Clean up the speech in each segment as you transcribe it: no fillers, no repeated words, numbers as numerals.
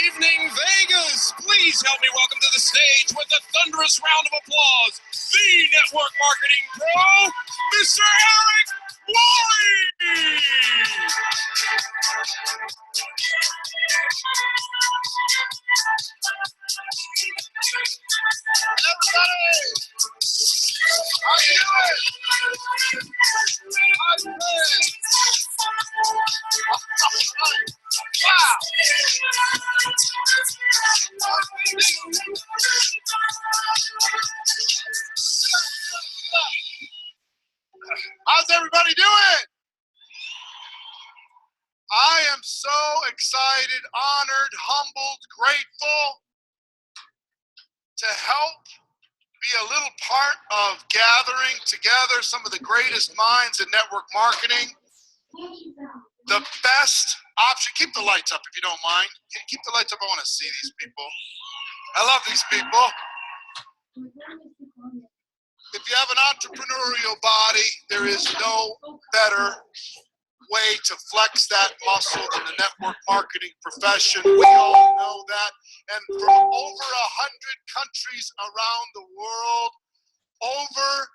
evening, Vegas. Please help me welcome to the stage with a thunderous round of applause, the network marketing pro, Mr. Eric Worre. Everybody, how you doing? How you doing? Wow. How's everybody doing? I am so excited, honored, humbled, grateful to help be a little part of gathering together some of the greatest minds in network marketing. The best option. Keep the lights up if you don't mind. Keep the lights up. I want to see these people. I love these people. If you have an entrepreneurial body, there is no better way to flex that muscle in the network marketing profession. We all know that. And from over 100 countries around the world, over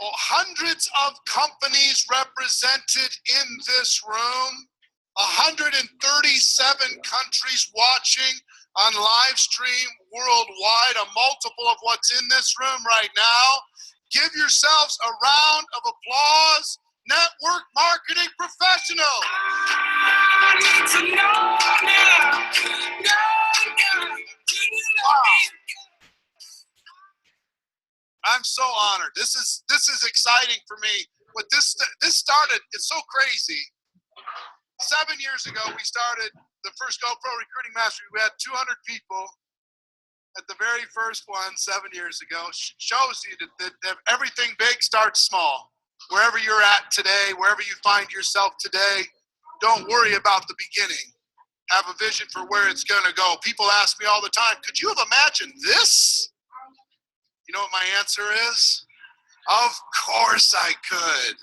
hundreds of companies represented in this room, 137 countries watching on live stream worldwide, a multiple of what's in this room right now. Give yourselves a round of applause. Network marketing professional. Wow. I'm so honored. This is exciting for me. What this started, it's so crazy. 7 years ago, we started the first GoPro Recruiting Mastery. We had 200 people at the very first one 7 years ago. Shows you that everything big starts small. Wherever you're at today, wherever you find yourself today, don't worry about the beginning. Have a vision for where it's going to go. People ask me all the time, could you have imagined this? You know what my answer is? Of course I could.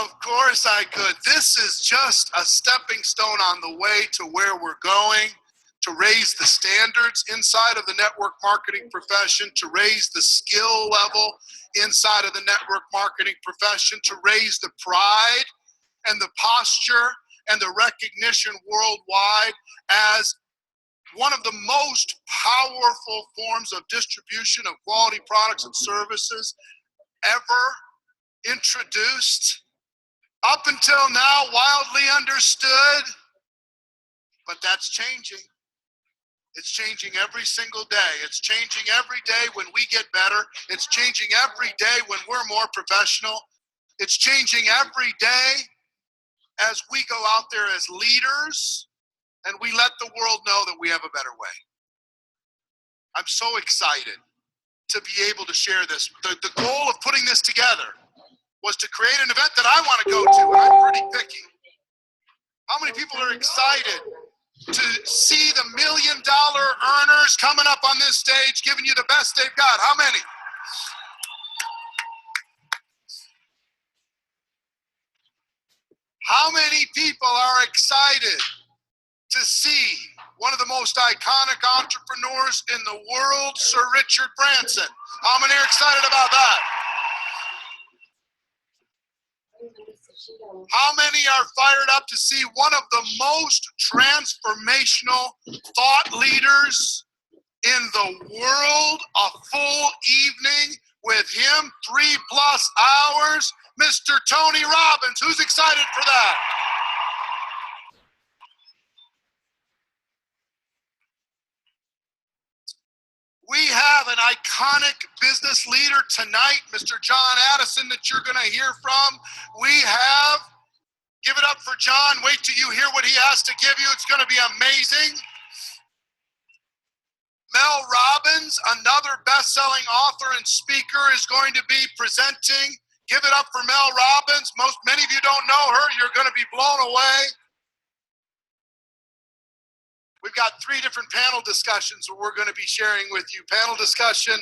Of course I could. This is just a stepping stone on the way to where we're going, to raise the standards inside of the network marketing profession, to raise the skill level inside of the network marketing profession, to raise the pride and the posture and the recognition worldwide as one of the most powerful forms of distribution of quality products and services ever introduced. Up until now, wildly understood, but that's changing. It's changing every single day. It's changing every day when we get better. It's changing every day when we're more professional. It's changing every day as we go out there as leaders and we let the world know that we have a better way. I'm so excited to be able to share this. The goal of putting this together was to create an event that I want to go to, and I'm pretty picky. How many people are excited to see the $1 million earners coming up on this stage, giving you the best they've got? How many? How many people are excited to see one of the most iconic entrepreneurs in the world, Sir Richard Branson? How many are excited about that? How many are fired up to see one of the most transformational thought leaders in the world, a full evening with him, 3+ hours, Mr. Tony Robbins? Who's excited for that? We have an iconic business leader tonight, Mr. John Addison, that you're going to hear from. We have, give it up for John. Wait till you hear what he has to give you. It's going to be amazing. Mel Robbins, another best-selling author and speaker, is going to be presenting. Give it up for Mel Robbins. Many of you don't know her. You're going to be blown away. We've got 3 different panel discussions that we're going to be sharing with you. Panel discussion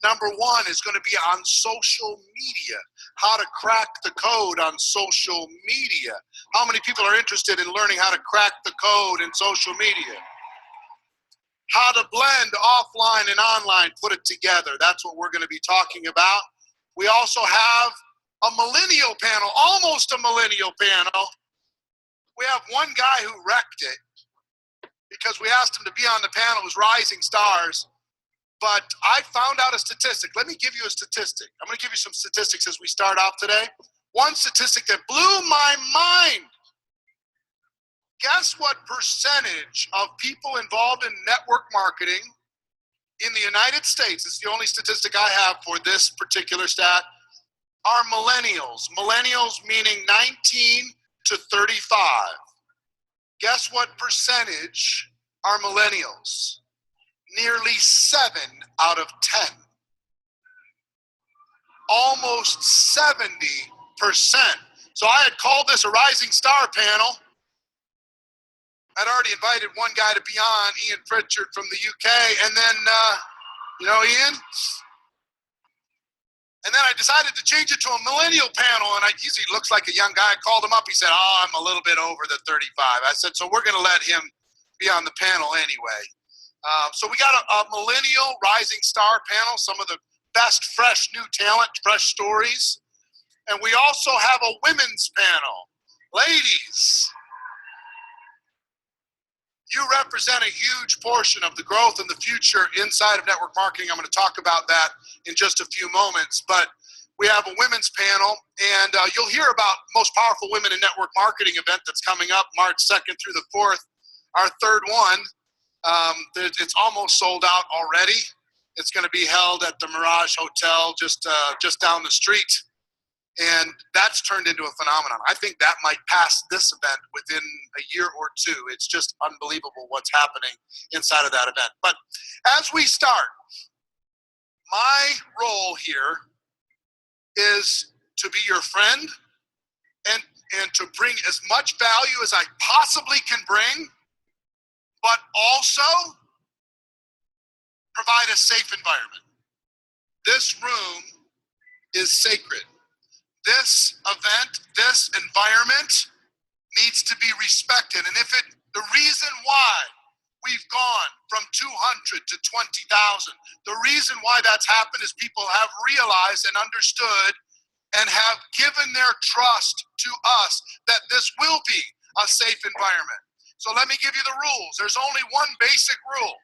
number 1 is going to be on social media, how to crack the code on social media. How many people are interested in learning how to crack the code in social media? how to blend offline and online, put it together. That's what we're going to be talking about. We also have a millennial panel, almost a millennial panel. We have one guy who wrecked it because we asked him to be on the panel. It was Rising Stars. But I found out a statistic. Let me give you a statistic. I'm going to give you some statistics as we start off today. One statistic that blew my mind. Guess what percentage of people involved in network marketing in the United States, it's the only statistic I have for this particular stat, are millennials. Millennials meaning 19 to 35. Guess what percentage are millennials? Nearly 7 out of 10. Almost 70%. So I had called this a Rising Star panel. I'd already invited one guy to be on, Ian Pritchard from the UK, and then, you know Ian? And then I decided to change it to a millennial panel, and he looks like a young guy. I called him up. He said, oh, I'm a little bit over the 35. I said, so we're going to let him be on the panel anyway. So we got a millennial Rising Star panel, some of the best fresh new talent, fresh stories. And we also have a women's panel. Ladies, you represent a huge portion of the growth and the future inside of network marketing. I'm going to talk about that in just a few moments. But we have a women's panel, and you'll hear about Most Powerful Women in Network Marketing event that's coming up March 2nd through the 4th, our third one. It's almost sold out already. It's going to be held at the Mirage Hotel just down the street. And that's turned into a phenomenon. I think that might pass this event within a year or two. It's just unbelievable what's happening inside of that event. But as we start, my role here is to be your friend and to bring as much value as I possibly can bring, but also provide a safe environment. This room is sacred. This event, this environment needs to be respected. And the reason why we've gone from 200 to 20,000, the reason why that's happened is people have realized and understood and have given their trust to us that this will be a safe environment. So let me give you the rules. There's only one basic rule.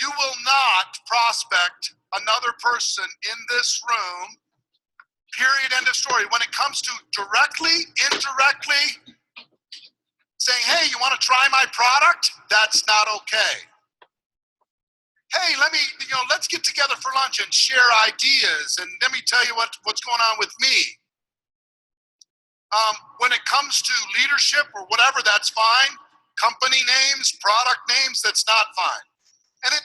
You will not prospect another person in this room. Period, end of story. When it comes to directly, indirectly saying, hey, you want to try my product? That's not okay. Hey, let's get together for lunch and share ideas, and let me tell you what's going on with me. When it comes to leadership or whatever, that's fine. Company names, product names, that's not fine. And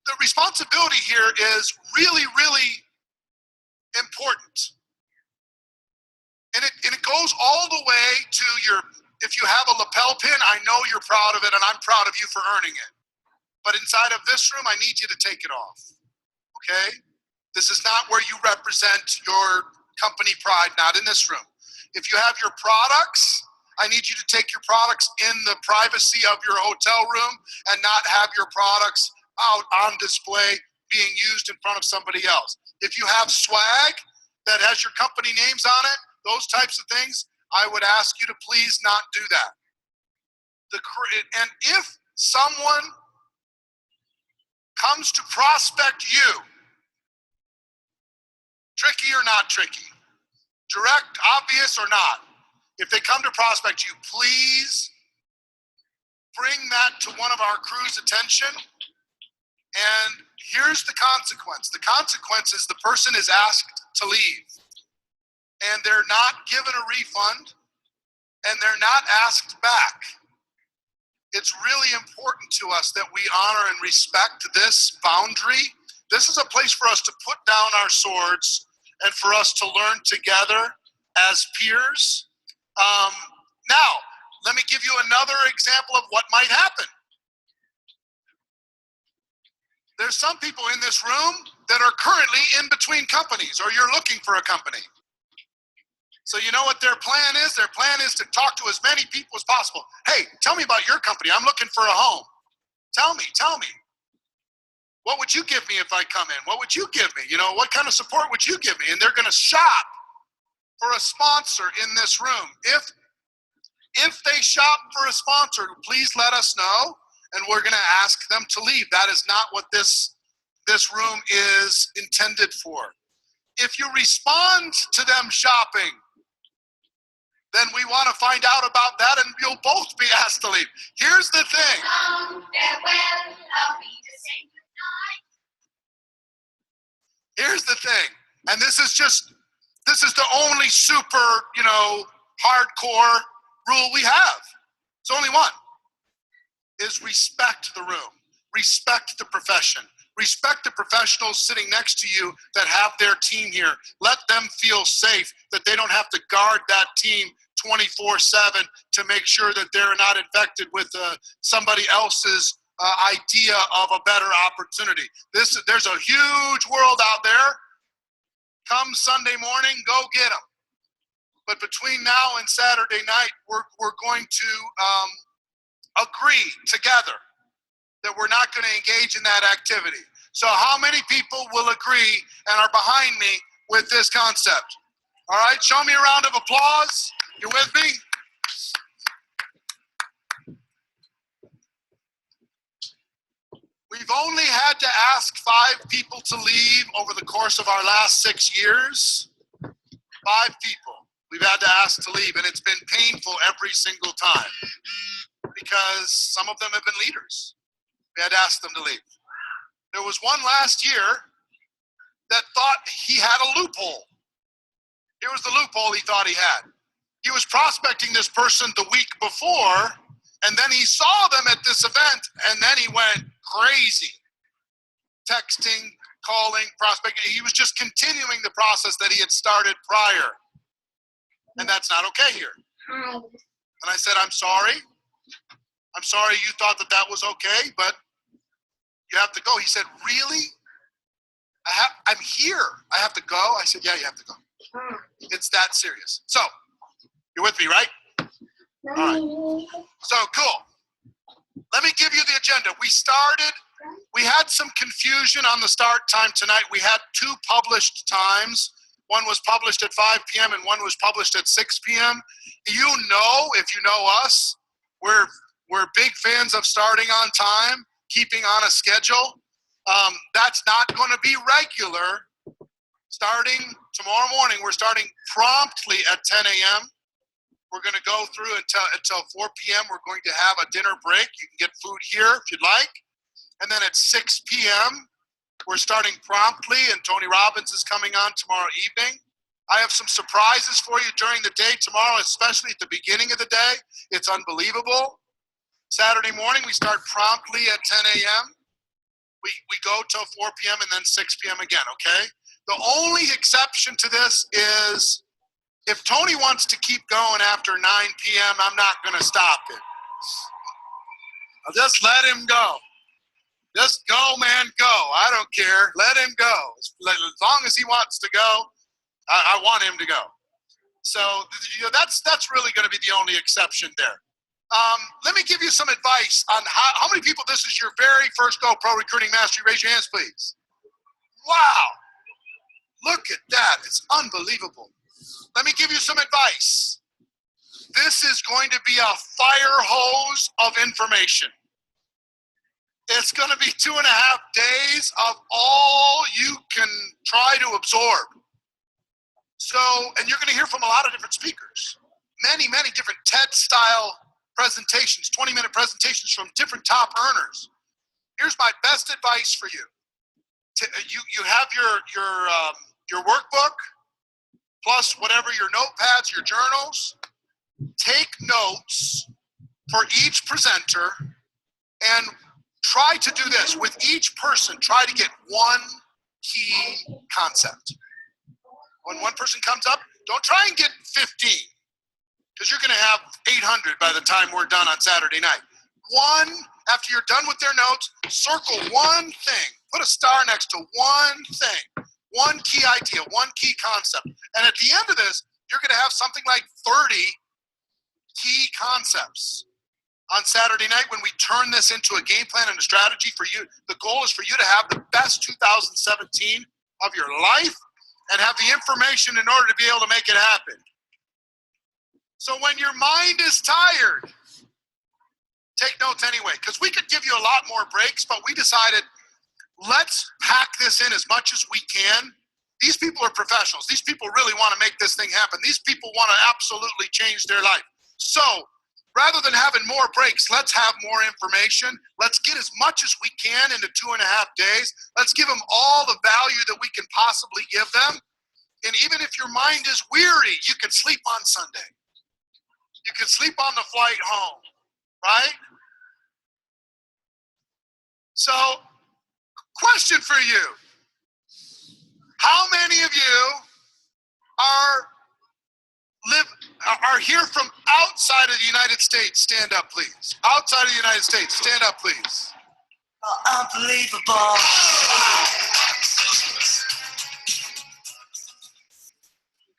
the responsibility here is really, really important. And it goes all the way to if you have a lapel pin, I know you're proud of it and I'm proud of you for earning it. But inside of this room, I need you to take it off, okay? This is not where you represent your company pride, not in this room. If you have your products, I need you to take your products in the privacy of your hotel room and not have your products out on display being used in front of somebody else. If you have swag that has your company names on it, those types of things, I would ask you to please not do that. And if someone comes to prospect you, tricky or not tricky, direct, obvious or not, if they come to prospect you, please bring that to one of our crew's attention. And here's the consequence. The consequence is the person is asked to leave. And they're not given a refund. And they're not asked back. It's really important to us that we honor and respect this boundary. This is a place for us to put down our swords and for us to learn together as peers. Now, let me give you another example of what might happen. There's some people in this room that are currently in between companies, or you're looking for a company. So you know what their plan is? Their plan is to talk to as many people as possible. Hey, tell me about your company. I'm looking for a home. Tell me. What would you give me if I come in? What would you give me? What kind of support would you give me? And they're going to shop for a sponsor in this room. If they shop for a sponsor, please let us know, and we're going to ask them to leave. That is not what this room is intended for. If you respond to them shopping, then we want to find out about that, and you'll both be asked to leave. Here's the thing. Here's the thing, and this is the only super, hardcore rule we have. It's only one, is respect the room, respect the profession, respect the professionals sitting next to you that have their team here. Let them feel safe, that they don't have to guard that team 24/7 to make sure that they're not infected with somebody else's idea of a better opportunity. There's a huge world out there. Come Sunday morning, go get them. But between now and Saturday night, we're going to agree together that we're not going to engage in that activity. So how many people will agree and are behind me with this concept? All right, show me a round of applause. You with me? We've only had to ask 5 people to leave over the course of our last 6 years. 5 people we've had to ask to leave, and it's been painful every single time because some of them have been leaders. We had to ask them to leave. There was one last year that thought he had a loophole. Here was the loophole he thought he had. He was prospecting this person the week before, and then he saw them at this event, and then he went crazy. Texting, calling, prospecting. He was just continuing the process that he had started prior. And that's not okay here. And I said, I'm sorry. I'm sorry you thought that was okay, but you have to go. He said, really? I'm here. I have to go? I said, yeah, you have to go. It's that serious. So, you're with me, right? All right. So, cool. Let me give you the agenda. We had some confusion on the start time tonight. We had 2 published times. One was published at 5 p.m. and one was published at 6 p.m. If you know us, we're big fans of starting on time, keeping on a schedule. That's not going to be regular. Starting tomorrow morning, we're starting promptly at 10 a.m. We're going to go through until 4 p.m. We're going to have a dinner break. You can get food here if you'd like. And then at 6 p.m., we're starting promptly, and Tony Robbins is coming on tomorrow evening. I have some surprises for you during the day tomorrow, especially at the beginning of the day. It's unbelievable. Saturday morning, we start promptly at 10 a.m. We go till 4 p.m. and then 6 p.m. again, okay? The only exception to this is if Tony wants to keep going after 9 p.m., I'm not going to stop it. I'll just let him go. Just go, man, go. I don't care. Let him go. As long as he wants to go, I want him to go. So that's really going to be the only exception there. Let me give you some advice on how many people this is your very first GoPro Recruiting Mastery. Raise your hands, please. Wow. Look at that. It's unbelievable. Let me give you some advice. This is going to be a fire hose of information. It's going to be 2.5 days of all you can try to absorb. So, and you're going to hear from a lot of different speakers. Many different TED-style presentations, 20-minute presentations from different top earners. Here's my best advice for you. You have your workbook, plus whatever your notepads, your journals. Take notes for each presenter and try to do this. With each person, try to get one key concept. When one person comes up, don't try and get 15, because you're going to have 800 by the time we're done on Saturday night. After you're done with their notes, circle one thing. Put a star next to one thing, one key idea, one key concept. And at the end of this, you're going to have something like 30 key concepts. on Saturday night when we turn this into a game plan and a strategy for you. The goal is for you to have the best 2017 of your life and have the information in order to be able to make it happen. So when your mind is tired, take notes anyway, because we could give you a lot more breaks, but we decided let's pack this in as much as we can. These people are professionals. These people really want to make this thing happen. These people want to absolutely change their life. So rather than having more breaks, let's have more information. Let's get as much as we can into 2.5 days. Let's give them all the value that we can possibly give them. And even if your mind is weary, you can sleep on Sunday. You can sleep on the flight home, right? So, question for you. How many of you are here from outside of the United States? Stand up, please. Outside of the United States, stand up, please. Unbelievable.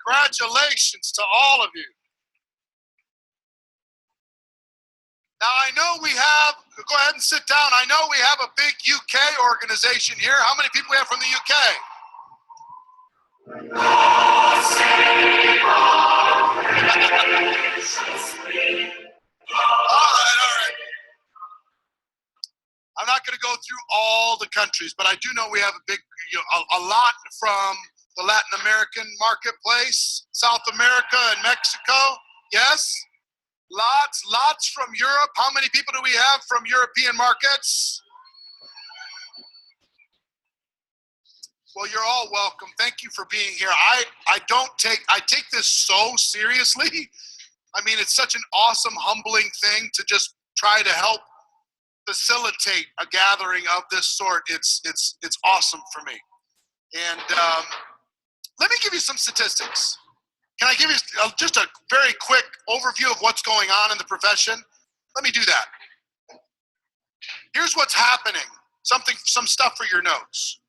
Congratulations to all of you. Now, I know we have, go ahead and sit down. I know we have a big UK organization here. How many people we have from the UK? All right. I'm not going to go through all the countries, but I do know we have a lot from the Latin American marketplace, South America and Mexico. Yes? Lots from Europe. How many people do we have from European markets? Well, you're all welcome. Thank you for being here. I take this so seriously. I mean, it's such an awesome, humbling thing to just try to help facilitate a gathering of this sort. It's awesome for me. And let me give you some statistics. Can I give you just a very quick overview of what's going on in the profession? Let me do that. Here's what's happening. Some stuff for your notes.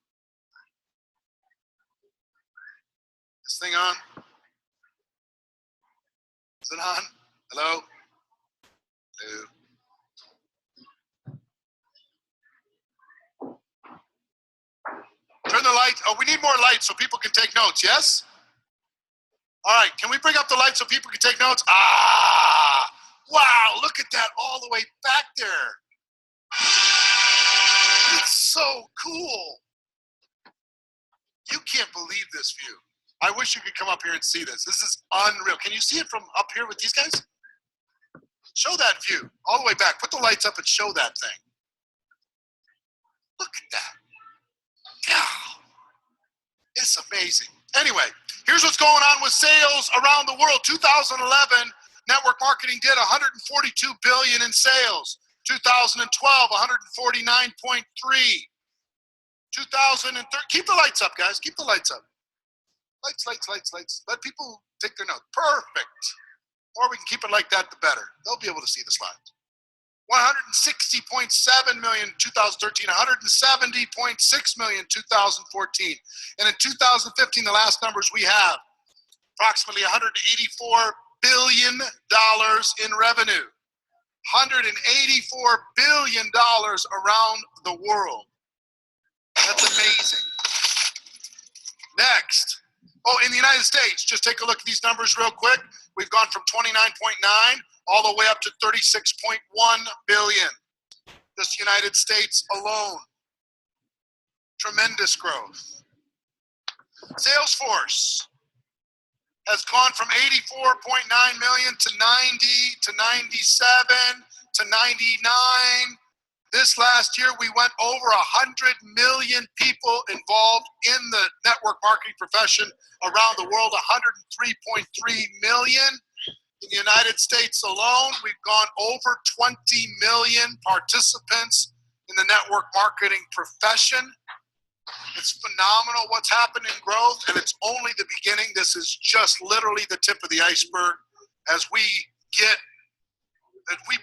This thing on? Is it on? Hello? Hello? Turn the lights. Oh, we need more lights so people can take notes, yes? All right, can we bring up the lights so people can take notes? Ah, wow, look at that all the way back there. It's so cool. You can't believe this view. I wish you could come up here and see this. This is unreal. Can you see it from up here with these guys? Show that view all the way back. Put the lights up and show that thing. Look at that. Yeah. It's amazing. Anyway, here's what's going on with sales around the world. 2011, network marketing did 142 billion in sales. 2012, 149.3. 2013, keep the lights up, guys. Keep the lights up. Lights. Let people take their notes. Perfect. Or we can keep it like that, the better. They'll be able to see the slides. 160.7 million in 2013, 170.6 million in 2014. And in 2015, the last numbers we have, approximately $184 billion in revenue. $184 billion around the world. That's amazing. Next. Oh, in the United States, just take a look at these numbers real quick. We've gone from 29.9 all the way up to 36.1 billion. This United States alone. Tremendous growth. Salesforce has gone from 84.9 million to 90 to 97 to 99. This last year, we went over 100 million people involved in the network marketing profession around the world, 103.3 million. In the United States alone, we've gone over 20 million participants in the network marketing profession. It's phenomenal what's happened in growth, and it's only the beginning. This is just literally the tip of the iceberg. As we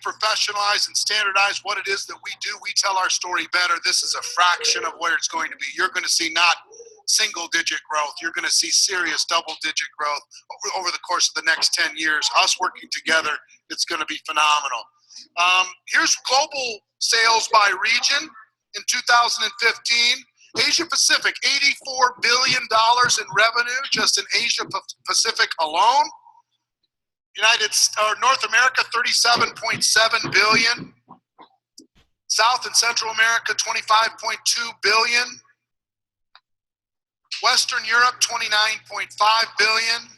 professionalize and standardize what it is that we do, we tell our story better. This is a fraction of where it's going to be. You're going to see not single-digit growth. You're going to see serious double-digit growth over the course of the next 10 years. Us working together, it's going to be phenomenal. Here's global sales by region in 2015. Asia Pacific, $84 billion in revenue just in Asia Pacific alone. North America, $37.7 billion. South and Central America, $25.2 billion. Western Europe, $29.5 billion.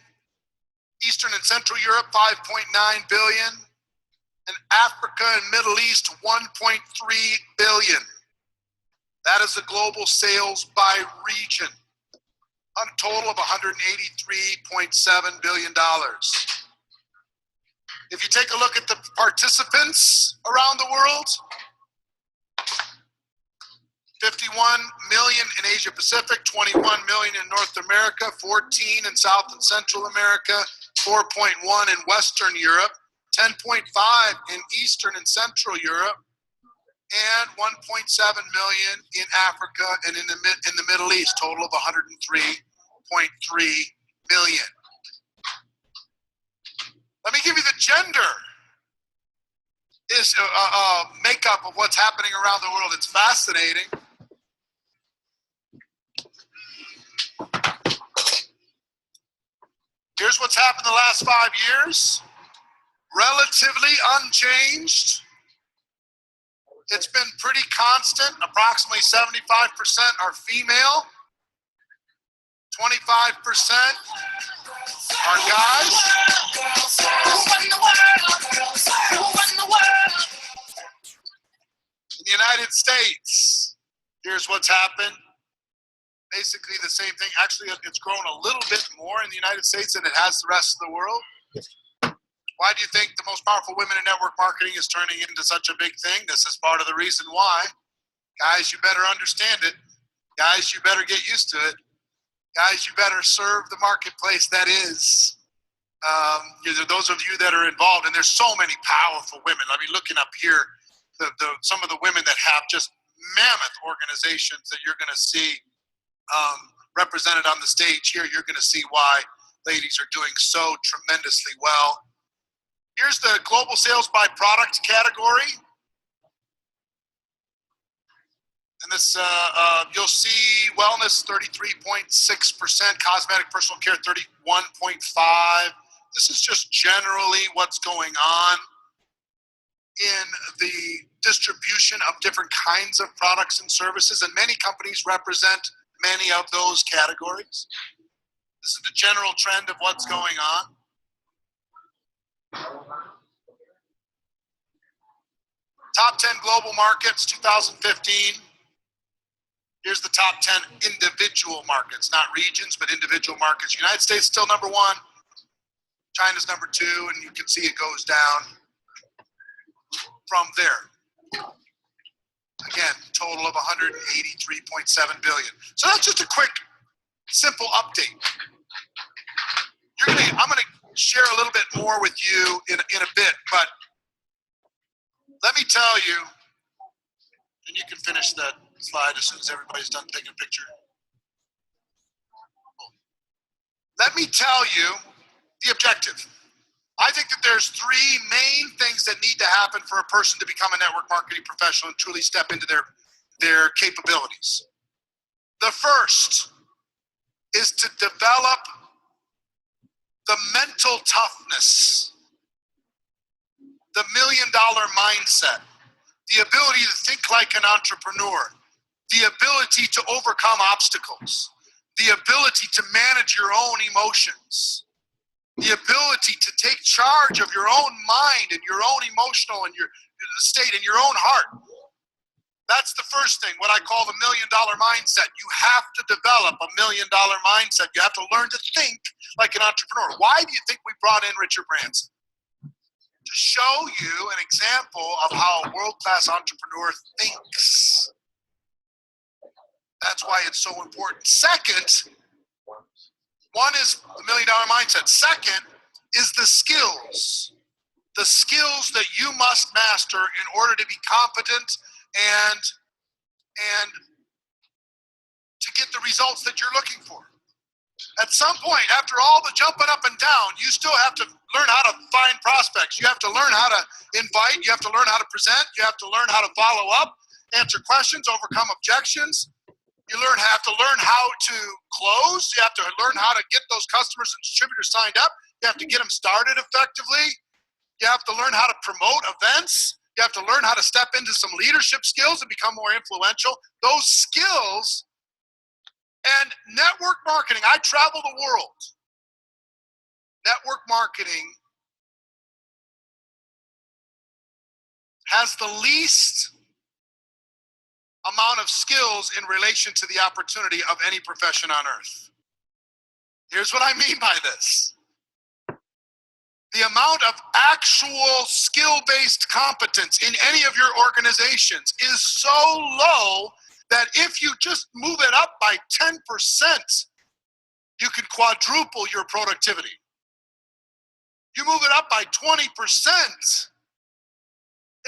Eastern and Central Europe, $5.9 billion. And Africa and Middle East, $1.3 billion. That is the global sales by region, a total of $183.7 billion. If you take a look at the participants around the world, 51 million in Asia Pacific, 21 million in North America, 14 in South and Central America, 4.1 in Western Europe, 10.5 in Eastern and Central Europe, and 1.7 million in Africa and in the Middle East, total of 103.3 million. Let me give you the gender makeup of what's happening around the world. It's fascinating. Here's what's happened the last 5 years. Relatively unchanged. It's been pretty constant. Approximately 75% are female. 25% are guys. In the United States, here's what's happened. Basically the same thing. Actually, it's grown a little bit more in the United States than it has the rest of the world. Why do you think the most powerful women in network marketing is turning into such a big thing? This is part of the reason why. Guys, you better understand it. Guys, you better get used to it. Guys, you better serve the marketplace that is. Those of you that are involved, and there's so many powerful women. I mean, looking up here, some of the women that have just mammoth organizations that you're going to see represented on the stage here. You're going to see why ladies are doing so tremendously well. Here's the global sales by product category. And this, you'll see wellness, 33.6%, cosmetic personal care, 31.5%. This is just generally what's going on in the distribution of different kinds of products and services, and many companies represent many of those categories. This is the general trend of what's going on. Top 10 global markets, 2015. Here's the top 10 individual markets, not regions, but individual markets. United States still number 1. China's number 2, and you can see it goes down from there. Again, total of 183.7 billion. So that's just a quick, simple update. I'm gonna share a little bit more with you in a bit, but let me tell you, and you can finish that slide as soon as everybody's done taking a picture. Let me tell you the objective. I think that there's 3 main things that need to happen for a person to become a network marketing professional and truly step into their capabilities. The first is to develop the mental toughness, the $1 million mindset, the ability to think like an entrepreneur, the ability to overcome obstacles, the ability to manage your own emotions, the ability to take charge of your own mind and your own emotional and your state and your own heart. That's the first thing, what I call the $1 million mindset. You have to develop a $1 million mindset. You have to learn to think like an entrepreneur. Why do you think we brought in Richard Branson? To show you an example of how a world-class entrepreneur thinks. That's why it's so important. Second, one is the $1 million mindset. Second is the skills. The skills that you must master in order to be competent and to get the results that you're looking for. At some point, after all the jumping up and down, you still have to learn how to find prospects. You have to learn how to invite. You have to learn how to present. You have to learn how to follow up, answer questions, overcome objections. You have to learn how to close. You have to learn how to get those customers and distributors signed up. You have to get them started effectively. You have to learn how to promote events. You have to learn how to step into some leadership skills and become more influential. Those skills and network marketing. I travel the world. Network marketing has the least amount of skills in relation to the opportunity of any profession on earth. Here's what I mean by this. The amount of actual skill-based competence in any of your organizations is so low that if you just move it up by 10%, you can quadruple your productivity. You move it up by 20%,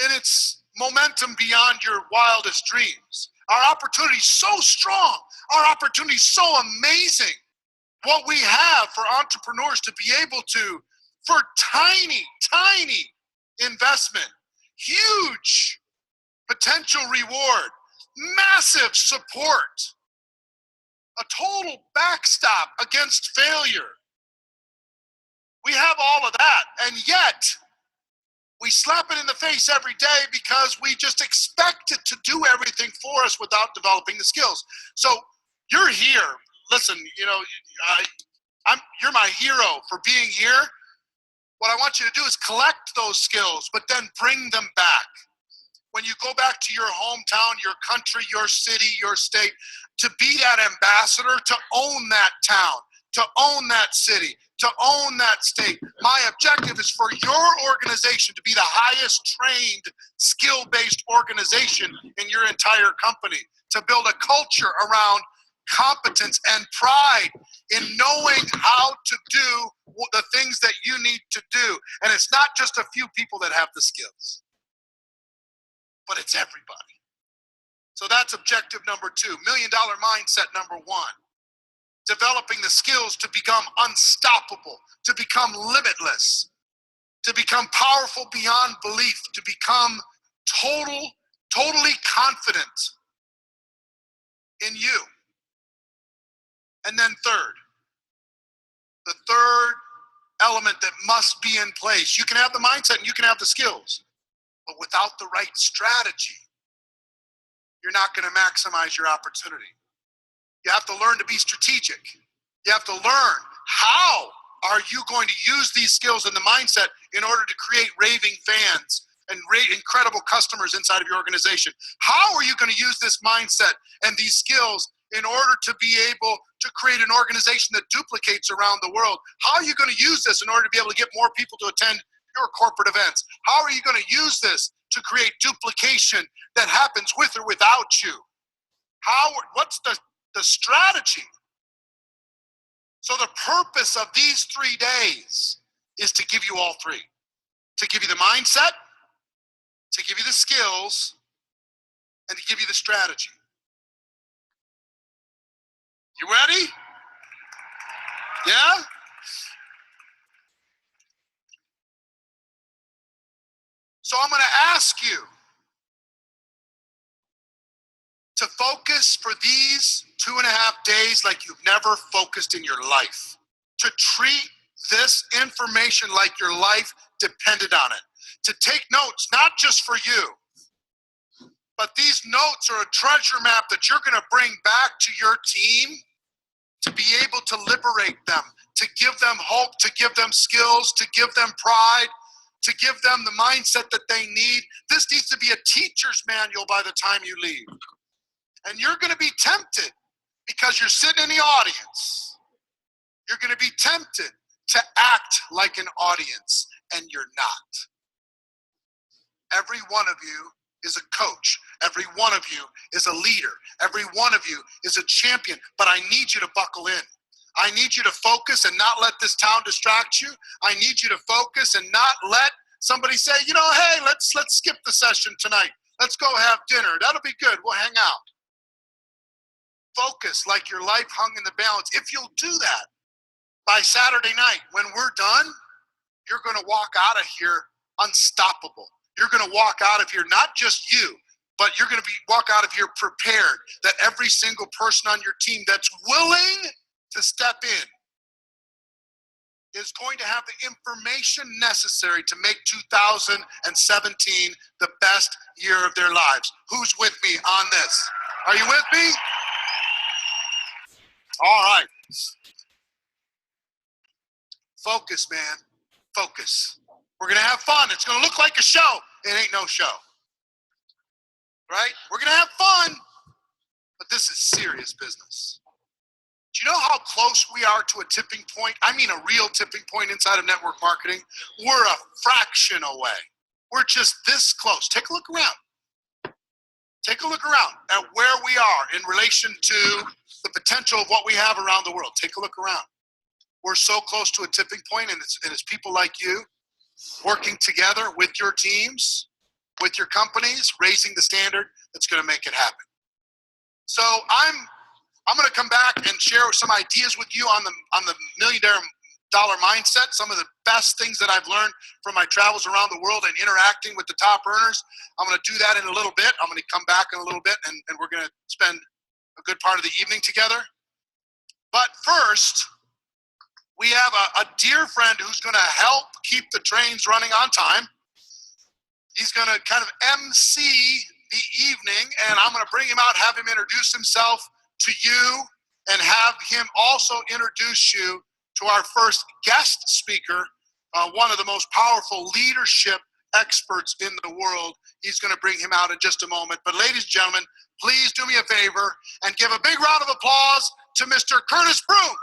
and it's momentum beyond your wildest dreams. Our opportunity is so strong. Our opportunity is so amazing. What we have for entrepreneurs to be able to, for tiny investment, huge potential reward, massive support, a total backstop against failure. We have all of that, and yet we slap it in the face every day because we just expect it to do everything for us without developing the skills. So you're here. Listen, you're my hero for being here. What I want you to do is collect those skills, but then bring them back. When you go back to your hometown, your country, your city, your state, to be that ambassador, to own that town, to own that city, to own that state. My objective is for your organization to be the highest trained, skill-based organization in your entire company, to build a culture around competence and pride in knowing how to do the things that you need to do. And it's not just a few people that have the skills, but it's everybody. So that's objective number 2. $1 million mindset number 1. Developing the skills to become unstoppable, to become limitless, to become powerful beyond belief, to become totally confident in you. And then the third element that must be in place. You can have the mindset and you can have the skills, but without the right strategy, you're not going to maximize your opportunity. You have to learn to be strategic. You have to learn how are you going to use these skills and the mindset in order to create raving fans and incredible customers inside of your organization. How are you going to use this mindset and these skills in order to be able to create an organization that duplicates around the world? How are you going to use this in order to be able to get more people to attend your corporate events? How are you going to use this to create duplication that happens with or without you? What's the strategy? So the purpose of these 3 days is to give you all 3. To give you the mindset, to give you the skills, and to give you the strategy. You ready? Yeah? So I'm going to ask you to focus for these 2.5 days like you've never focused in your life. To treat this information like your life depended on it. To take notes, not just for you, but these notes are a treasure map that you're going to bring back to your team to be able to liberate them, to give them hope, to give them skills, to give them pride, to give them the mindset that they need. This needs to be a teacher's manual by the time you leave. And you're going to be tempted because you're sitting in the audience. You're going to be tempted to act like an audience, and you're not. Every one of you is a coach. Every one of you is a leader. Every one of you is a champion, but I need you to buckle in. I need you to focus and not let this town distract you. I need you to focus and not let somebody say, hey, let's skip the session tonight. Let's go have dinner. That'll be good. We'll hang out. Focus like your life hung in the balance. If you'll do that, by Saturday night, when we're done, you're going to walk out of here unstoppable. You're going to walk out of here, not just you, but you're going to walk out of here prepared that every single person on your team that's willing to step in is going to have the information necessary to make 2017 the best year of their lives. Who's with me on this? Are you with me? All right. Focus, man. Focus. We're going to have fun. It's going to look like a show. It ain't no show. Right? We're going to have fun, but this is serious business. Do you know how close we are to a tipping point? I mean a real tipping point inside of network marketing. We're a fraction away. We're just this close. Take a look around. Take a look around at where we are in relation to the potential of what we have around the world. Take a look around. We're so close to a tipping point, and it's people like you working together with your teams, with your companies, raising the standard that's going to make it happen. So I'm going to come back and share some ideas with you on the $1 million mindset, some of the best things that I've learned from my travels around the world and interacting with the top earners. I'm going to do that in a little bit. I'm going to come back in a little bit, and we're going to spend a good part of the evening together. But first, we have a dear friend who's going to help keep the trains running on time. He's going to kind of MC the evening, and I'm going to bring him out, have him introduce himself to you, and have him also introduce you to our first guest speaker, one of the most powerful leadership experts in the world. He's going to bring him out in just a moment. But ladies and gentlemen, please do me a favor and give a big round of applause to Mr. Curtris Broome.